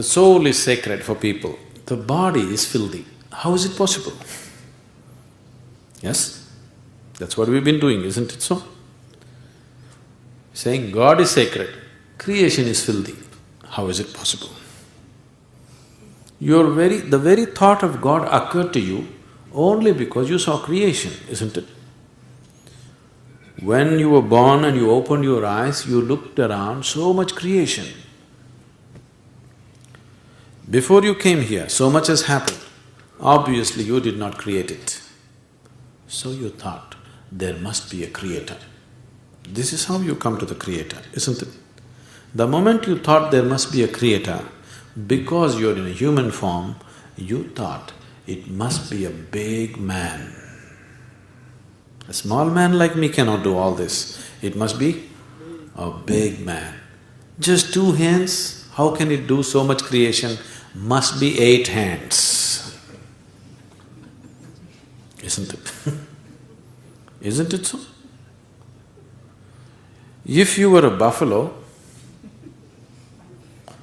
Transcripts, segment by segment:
The soul is sacred for people, the body is filthy. How is it possible? Yes? That's what we've been doing, isn't it so? Saying God is sacred, creation is filthy. How is it possible? The very thought of God occurred to you only because you saw creation, isn't it? When you were born and you opened your eyes, you looked around, so much creation. Before you came here, so much has happened. Obviously, you did not create it. So you thought, there must be a creator. This is how you come to the creator, isn't it? The moment you thought there must be a creator, because you're in a human form, you thought it must be a big man. A small man like me cannot do all this. It must be a big man. Just 2 hands, how can it do so much creation? Must be 8 hands. Isn't it? Isn't it so? If you were a buffalo,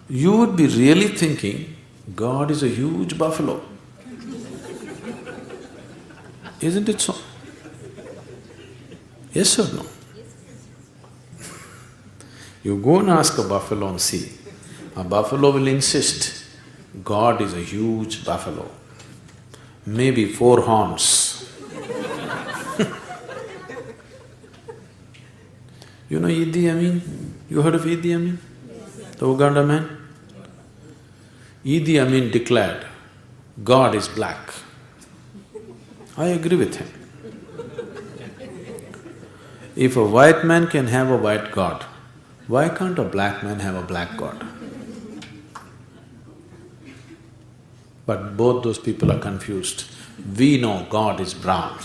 you would be really thinking, God is a huge buffalo. Isn't it so? Yes or no? You go and ask a buffalo and see. A buffalo will insist, God is a huge buffalo, maybe 4 horns. You know Idi Amin? You heard of Idi Amin? The Uganda man? Idi Amin declared, God is black. I agree with him. If a white man can have a white God, why can't a black man have a black God? But both those people are confused. We know God is brown.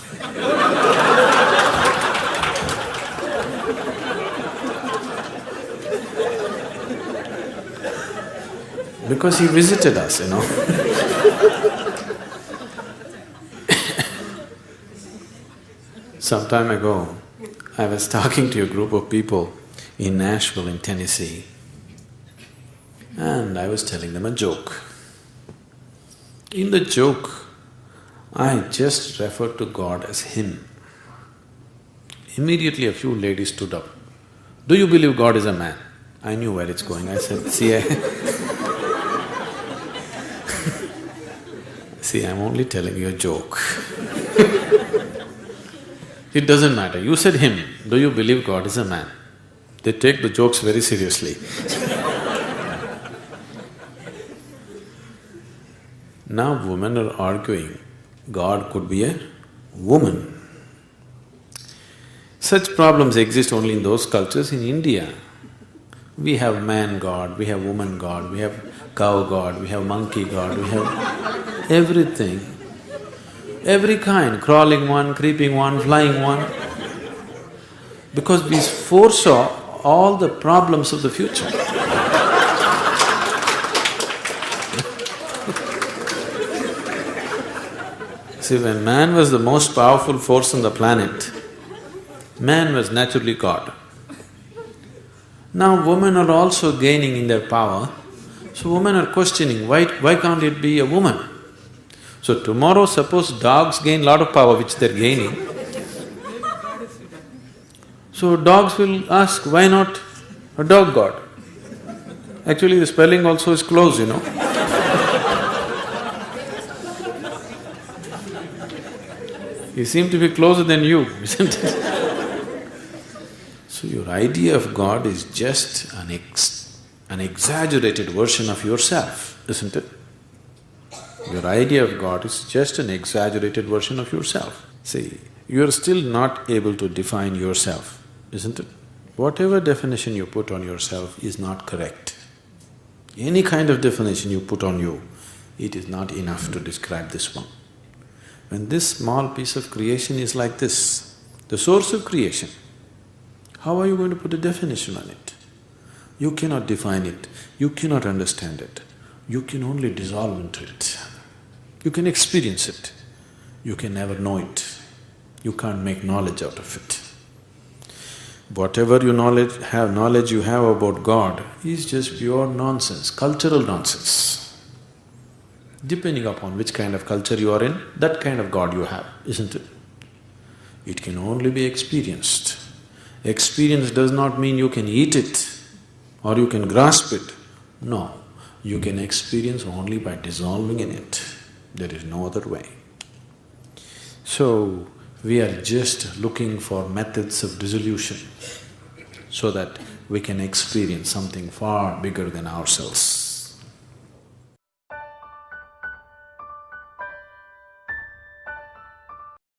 Because he visited us, you know. Some time ago, I was talking to a group of people in Nashville in Tennessee, and I was telling them a joke. In the joke, I just referred to God as Him. Immediately a few ladies stood up. Do you believe God is a man? I knew where it's going. I said, see, I'm only telling you a joke. It doesn't matter. You said Him. Do you believe God is a man? They take the jokes very seriously. Now women are arguing, God could be a woman. Such problems exist only in those cultures. In India, we have man God, we have woman God, we have cow God, we have monkey God, we have everything. Every kind, crawling one, creeping one, flying one. Because we foresaw all the problems of the future. See, when man was the most powerful force on the planet, man was naturally God. Now women are also gaining in their power, so women are questioning, why can't it be a woman? So tomorrow suppose dogs gain lot of power which they're gaining, so dogs will ask, why not a dog god? Actually the spelling also is close, you know. You seem to be closer than you, isn't it? So your idea of God is just an exaggerated version of yourself, isn't it? Your idea of God is just an exaggerated version of yourself. See, you're still not able to define yourself, isn't it? Whatever definition you put on yourself is not correct. Any kind of definition you put on you, it is not enough to describe this one. When this small piece of creation is like this, the source of creation, how are you going to put a definition on it? You cannot define it, you cannot understand it, you can only dissolve into it. You can experience it, you can never know it, you can't make knowledge out of it. Whatever knowledge you have about God is just pure nonsense, cultural nonsense. Depending upon which kind of culture you are in, that kind of God you have, isn't it? It can only be experienced. Experience does not mean you can eat it or you can grasp it. No, you can experience only by dissolving in it. There is no other way. So, we are just looking for methods of dissolution so that we can experience something far bigger than ourselves.